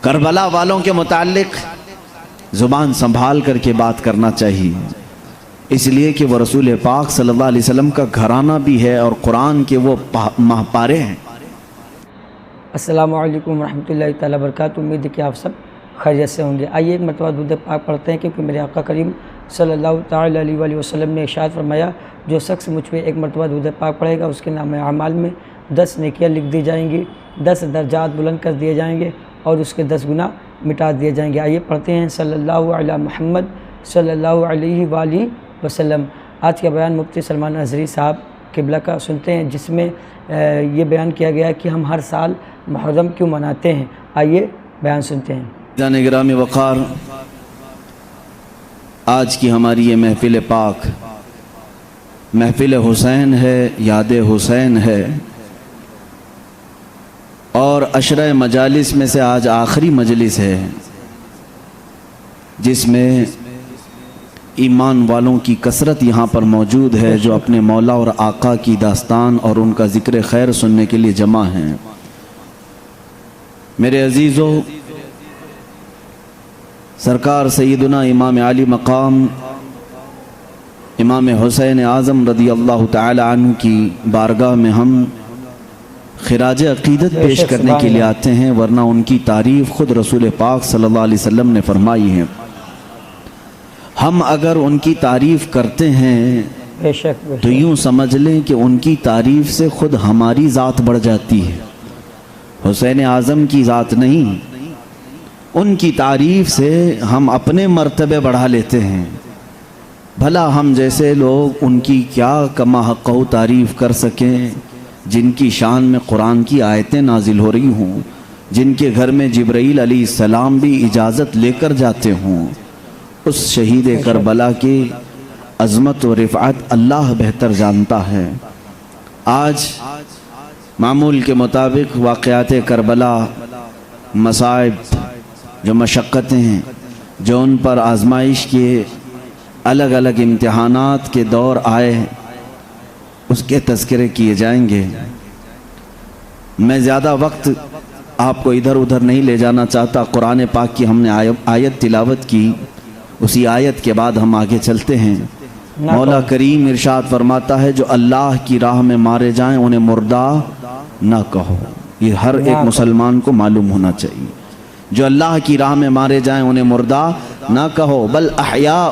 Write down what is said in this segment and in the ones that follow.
کربلا والوں کے متعلق زبان سنبھال کر کے بات کرنا چاہیے، اس لیے کہ وہ رسول پاک صلی اللہ علیہ وسلم کا گھرانہ بھی ہے اور قرآن کے وہ ماہپارے ہیں۔ السلام علیکم ورحمۃ اللہ تعالیٰ وبرکاتہ۔ امید ہے کہ آپ سب خیریت سے ہوں گے۔ آئیے ایک مرتبہ درود پاک پڑھتے ہیں، کیونکہ میرے آقا کریم صلی اللہ تعالیٰ علیہ وآلہ وسلم نے ارشاد فرمایا، جو شخص مجھ پہ ایک مرتبہ درود پاک پڑھے گا اس کے نام اعمال میں 10 نیکیاں لکھ دی جائیں گی، 10 درجات بلند کر دیے جائیں گے اور اس کے 10 گناہ مٹا دیے جائیں گے۔ آئیے پڑھتے ہیں صلی اللہ علیہ محمد صلی اللہ علیہ وآلہ وسلم۔ آج کا بیان مفتی سلمان اظہری صاحب قبلہ کا سنتے ہیں، جس میں یہ بیان کیا گیا ہے کہ ہم ہر سال محرم کیوں مناتے ہیں۔ آئیے بیان سنتے ہیں۔ جان گرامی وقار، آج کی ہماری یہ محفل پاک محفل حسین ہے، یاد حسین ہے، اور عشرہ مجالس میں سے آج آخری مجلس ہے جس میں ایمان والوں کی کثرت یہاں پر موجود ہے، جو اپنے مولا اور آقا کی داستان اور ان کا ذکر خیر سننے کے لیے جمع ہیں۔ میرے عزیزو، سرکار سیدنا امام علی مقام امام حسین اعظم رضی اللہ تعالی عنہ کی بارگاہ میں ہم خراج عقیدت پیش کرنے کے لیے آتے ہیں، ورنہ ان کی تعریف خود رسول پاک صلی اللہ علیہ وسلم نے فرمائی ہے۔ ہم اگر ان کی تعریف کرتے ہیں تو یوں سمجھ لیں کہ ان کی تعریف سے خود ہماری ذات بڑھ جاتی ہے، حسین اعظم کی ذات نہیں۔ ان کی تعریف سے ہم اپنے مرتبے بڑھا لیتے ہیں۔ بھلا ہم جیسے لوگ ان کی کیا کما حق تعریف کر سکیں، جن کی شان میں قرآن کی آیتیں نازل ہو رہی ہوں، جن کے گھر میں جبرائیل علیہ السلام بھی اجازت لے کر جاتے ہوں۔ اس شہید کربلا کی عظمت و رفعت اللہ بہتر جانتا ہے۔ آج معمول کے مطابق واقعات کربلا، مصائب، جو مشقتیں ہیں، جو ان پر آزمائش کے الگ الگ امتحانات کے دور آئے، اس کے تذکرے کیے جائیں گے۔ میں زیادہ وقت آپ کو ادھر ادھر نہیں لے جانا چاہتا۔ قرآن پاک کی ہم نے آیت تلاوت کی، اسی آیت کے بعد ہم آگے چلتے ہیں۔ مولا کریم ارشاد فرماتا ہے، جو اللہ کی راہ میں مارے جائیں انہیں مردہ نہ کہو۔ یہ ہر ایک مسلمان کو معلوم ہونا چاہیے۔ جو اللہ کی راہ میں مارے جائیں انہیں مردہ نہ کہو، بل احیاء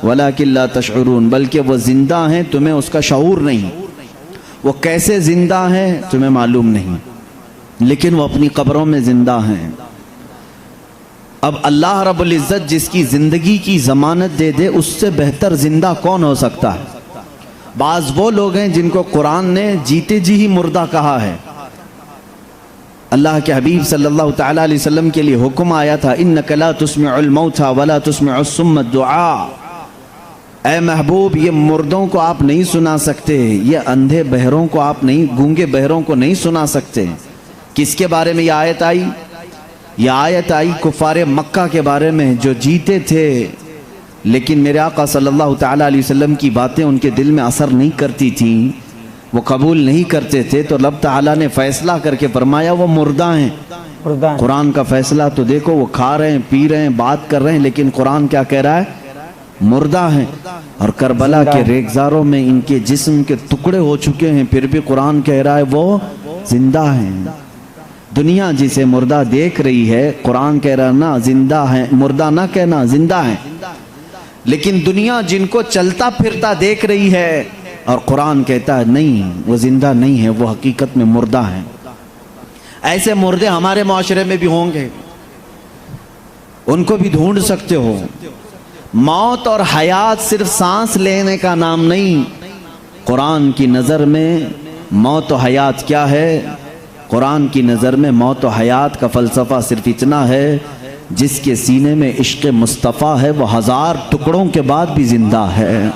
ولکن لا تشعرون، بلکہ وہ زندہ ہیں، تمہیں اس کا شعور نہیں۔ وہ کیسے زندہ ہیں تمہیں معلوم نہیں، لیکن وہ اپنی قبروں میں زندہ ہیں۔ اب اللہ رب العزت جس کی زندگی کی ضمانت دے دے، اس سے بہتر زندہ کون ہو سکتا ہے؟ بعض وہ لوگ ہیں جن کو قرآن نے جیتے جی ہی مردہ کہا ہے۔ اللہ کے حبیب صلی اللہ تعالیٰ علیہ وسلم کے لیے حکم آیا تھا، اِنَّكَ لَا تُسْمِعُ الْمَوْتَى وَلَا تُسْمِعُ الصُّمَّ الدُّعَاءَ، اے محبوب یہ مردوں کو آپ نہیں سنا سکتے، یہ اندھے بہروں کو آپ نہیں، گونگے بہروں کو نہیں سنا سکتے۔ کس کے بارے میں یہ آیت آئی؟ یہ آیت آئی کفار مکہ کے بارے میں، جو جیتے تھے لیکن میرے آقا صلی اللہ تعالیٰ علیہ وسلم کی باتیں ان کے دل میں اثر نہیں کرتی تھیں، وہ قبول نہیں کرتے تھے، تو رب تعالیٰ نے فیصلہ کر کے فرمایا وہ مردہ ہیں۔ قرآن کا فیصلہ تو دیکھو، وہ کھا رہے ہیں، پی رہے ہیں، بات کر رہے ہیں، لیکن قرآن کیا کہہ رہا ہے؟ مردہ ہیں۔ اور کربلا کے ریگزاروں میں ان کے جسم کے ٹکڑے ہو چکے ہیں، پھر بھی قرآن کہہ رہا ہے وہ زندہ ہیں۔ دنیا جسے مردہ دیکھ رہی ہے، قرآن کہہ رہا ہے نا زندہ ہیں، مردہ نہ کہنا، زندہ ہیں۔ لیکن دنیا جن کو چلتا پھرتا دیکھ رہی ہے، اور قرآن کہتا ہے نہیں، وہ زندہ نہیں ہے، وہ حقیقت میں مردہ ہیں۔ ایسے مردے ہمارے معاشرے میں بھی ہوں گے، ان کو بھی ڈھونڈ سکتے ہو۔ موت اور حیات صرف سانس لینے کا نام نہیں، قرآن کی نظر میں موت و حیات کیا ہے؟ قرآن کی نظر میں موت و حیات کا فلسفہ صرف اتنا ہے، جس کے سینے میں عشق مصطفیٰ ہے وہ 1000 ٹکڑوں کے بعد بھی زندہ ہے،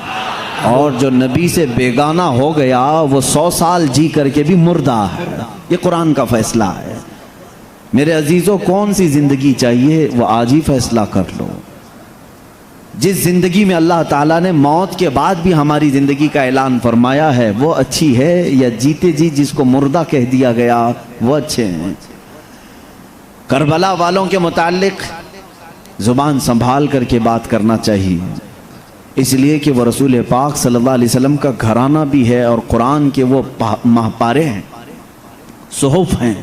اور جو نبی سے بیگانہ ہو گیا وہ 100 سال جی کر کے بھی مردہ ہے۔ یہ قرآن کا فیصلہ ہے۔ میرے عزیزوں، کون سی زندگی چاہیے وہ آج ہی فیصلہ کر لو۔ جس زندگی میں اللہ تعالیٰ نے موت کے بعد بھی ہماری زندگی کا اعلان فرمایا ہے وہ اچھی ہے، یا جیتے جی جس کو مردہ کہہ دیا گیا وہ اچھے ہیں؟ کربلا والوں کے متعلق زبان سنبھال کر کے بات کرنا چاہیے، اس لیے کہ وہ رسول پاک صلی اللہ علیہ وسلم کا گھرانہ بھی ہے اور قرآن کے وہ ماہپارے ہیں، صحف ہیں۔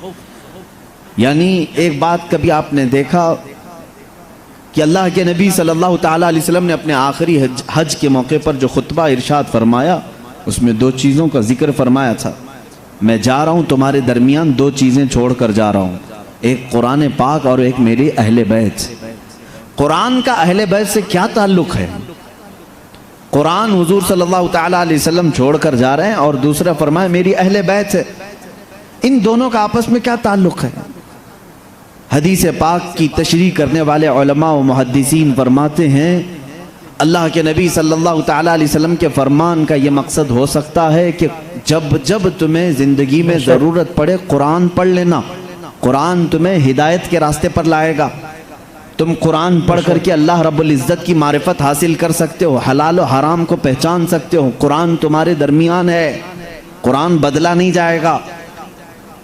یعنی ایک بات کبھی آپ نے دیکھا کہ اللہ کے نبی صلی اللہ تعالیٰ علیہ وسلم نے اپنے آخری حج کے موقع پر جو خطبہ ارشاد فرمایا، اس میں دو چیزوں کا ذکر فرمایا تھا، میں جا رہا ہوں تمہارے درمیان دو چیزیں چھوڑ کر جا رہا ہوں، ایک قرآن پاک اور ایک میری اہل بیت۔ قرآن کا اہل بیت سے کیا تعلق ہے؟ قرآن حضور صلی اللہ تعالیٰ علیہ وسلم چھوڑ کر جا رہے ہیں، اور دوسرا فرمایا میری اہل بیت ہے، ان دونوں کا آپس میں کیا تعلق ہے؟ حدیث پاک کی تشریح کرنے والے علماء و محدثین فرماتے ہیں اللہ کے نبی صلی اللہ تعالیٰ علیہ وسلم کے فرمان کا یہ مقصد ہو سکتا ہے کہ جب تمہیں زندگی میں ضرورت پڑے قرآن پڑھ لینا، قرآن تمہیں ہدایت کے راستے پر لائے گا، تم قرآن پڑھ کر کے اللہ رب العزت کی معرفت حاصل کر سکتے ہو، حلال و حرام کو پہچان سکتے ہو، قرآن تمہارے درمیان ہے، قرآن بدلا نہیں جائے گا۔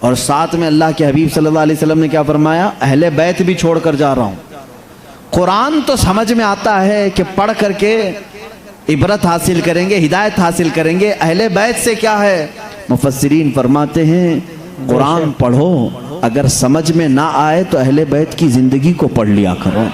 اور ساتھ میں اللہ کے حبیب صلی اللہ علیہ وسلم نے کیا فرمایا؟ اہل بیت بھی چھوڑ کر جا رہا ہوں۔ قرآن تو سمجھ میں آتا ہے کہ پڑھ کر کے عبرت حاصل کریں گے، ہدایت حاصل کریں گے، اہل بیت سے کیا ہے؟ مفسرین فرماتے ہیں قرآن پڑھو، اگر سمجھ میں نہ آئے تو اہل بیت کی زندگی کو پڑھ لیا کرو،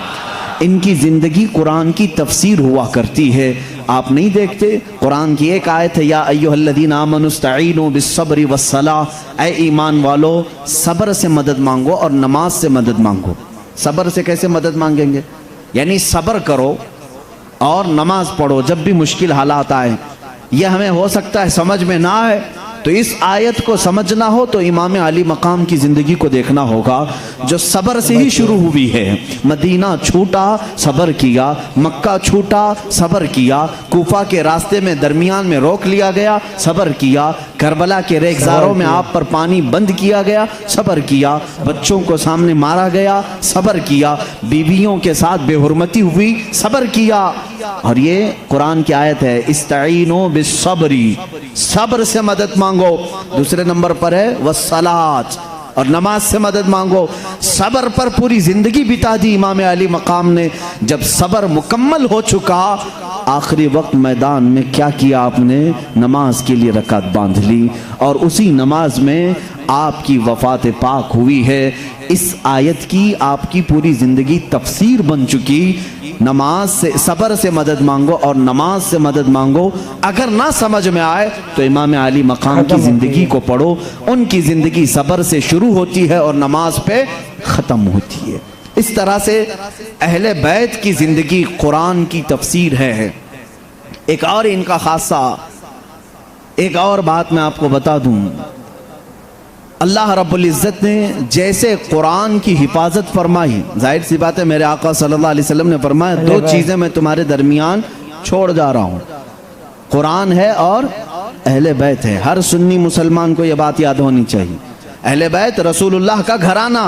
ان کی زندگی قرآن کی تفسیر ہوا کرتی ہے۔ آپ نہیں دیکھتے قرآن کی ایک آیت ہے یا ایھا الذین آمنوا استعینوا بالصبر والصلاۃ، اے ایمان والو صبر سے مدد مانگو اور نماز سے مدد مانگو۔ صبر سے کیسے مدد مانگیں گے؟ یعنی صبر کرو اور نماز پڑھو جب بھی مشکل حالات آئیں۔ یہ ہمیں ہو سکتا ہے سمجھ میں نہ آئے، تو اس آیت کو سمجھنا ہو تو امام علی مقام کی زندگی کو دیکھنا ہوگا جو صبر سے ہی شروع ہوئی ہے۔ مدینہ چھوٹا صبر کیا، مکہ چھوٹا صبر کیا، کوفہ کے راستے میں درمیان میں روک لیا گیا صبر کیا، کربلا کے ریگزاروں میں آپ پر پانی بند کیا گیا صبر کیا، بچوں کو سامنے مارا گیا صبر کیا، بیویوں کے ساتھ بے حرمتی ہوئی صبر کیا۔ اور یہ قرآن کی آیت ہے استعینوا بالصبر، صبر سے مدد مانگو۔ دوسرے نمبر پر ہے والصلاۃ، اور نماز سے مدد مانگو۔ صبر پر پوری زندگی بتا دی امام علی مقام نے۔ جب صبر مکمل ہو چکا، آخری وقت میدان میں کیا کیا آپ نے؟ نماز کے لیے رکعت باندھ لی، اور اسی نماز میں آپ کی وفات پاک ہوئی ہے۔ اس آیت کی آپ کی پوری زندگی تفسیر بن چکی۔ نماز سے، صبر سے مدد مانگو اور نماز سے مدد مانگو۔ اگر نہ سمجھ میں آئے تو امام علی مقام کی زندگی کو پڑھو، ان کی زندگی صبر سے شروع ہوتی ہے اور نماز پہ ختم ہوتی ہے۔ اس طرح سے اہل بیت کی زندگی قرآن کی تفسیر ہے۔ ایک اور ان کا خاصہ، ایک اور بات میں آپ کو بتا دوں، اللہ رب العزت نے جیسے قرآن کی حفاظت فرمائی، ظاہر سی بات ہے میرے آقا صلی اللہ علیہ وسلم نے فرمایا دو چیزیں میں تمہارے درمیان چھوڑ جا رہا ہوں، قرآن ہے اور اہل بیت ہے۔ ہر سنی مسلمان کو یہ بات یاد ہونی چاہیے، اہل بیت رسول اللہ کا گھرانہ،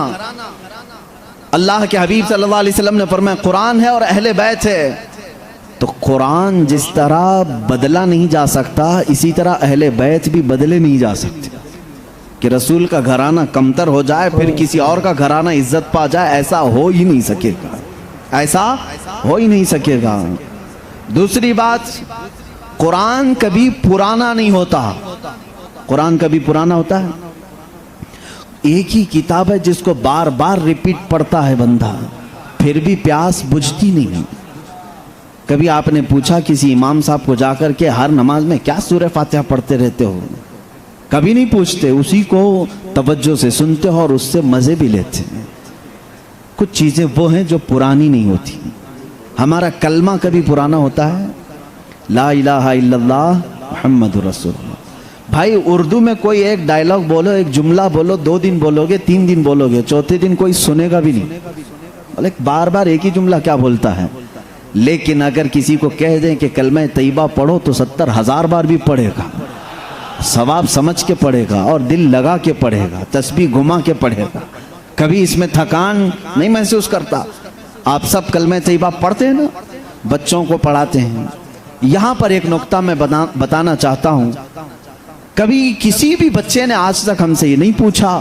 اللہ کے حبیب صلی اللہ علیہ وسلم نے فرمایا قرآن ہے اور اہل بیت ہے۔ تو قرآن جس طرح بدلا نہیں جا سکتا، اسی طرح اہل بیت بھی بدلے نہیں جا سکتے۔ کہ رسول کا گھرانہ کمتر ہو جائے پھر کسی اور کا گھرانہ عزت پا جائے، ایسا ہو ہی نہیں سکے گا، ایسا ہو ہی نہیں سکے گا۔ دوسری بات، قرآن کبھی پرانا نہیں ہوتا۔ قرآن کبھی پرانا ہوتا ہے؟ ایک ہی کتاب ہے جس کو بار بار ریپیٹ پڑھتا ہے بندہ، پھر بھی پیاس بجھتی نہیں۔ کبھی آپ نے پوچھا کسی امام صاحب کو جا کر کے ہر نماز میں کیا سورہ فاتحہ پڑھتے رہتے ہو؟ کبھی نہیں پوچھتے، اسی کو توجہ سے سنتے ہو اور اس سے مزے بھی لیتے ہیں۔ کچھ چیزیں وہ ہیں جو پرانی نہیں ہوتی۔ ہمارا کلمہ کبھی پرانا ہوتا ہے؟ لا الہ الا اللہ محمد رسول اللہ۔ بھائی اردو میں کوئی ایک ڈائلاگ بولو، ایک جملہ بولو، 2 دن بولو گے، 3 دن بولو گے، چوتھے دن کوئی سنے گا بھی نہیں۔ بولے بار بار ایک ہی جملہ کیا بولتا ہے؟ لیکن اگر کسی کو کہہ دیں کہ کلمہ طیبہ پڑھو تو 70,000 بار بھی پڑھے گا، ثواب سمجھ کے پڑھے گا اور دل لگا کے پڑھے گا، تسبیح گھما کے پڑھے گا، کبھی اس میں تھکان نہیں محسوس کرتا۔ آپ سب کلمہ طیبہ پڑھتے ہیں نا، بچوں کو پڑھاتے ہیں۔ یہاں پر ایک نقطہ میں بتانا چاہتا ہوں، کبھی کسی بھی بچے نے آج تک ہم سے یہ نہیں پوچھا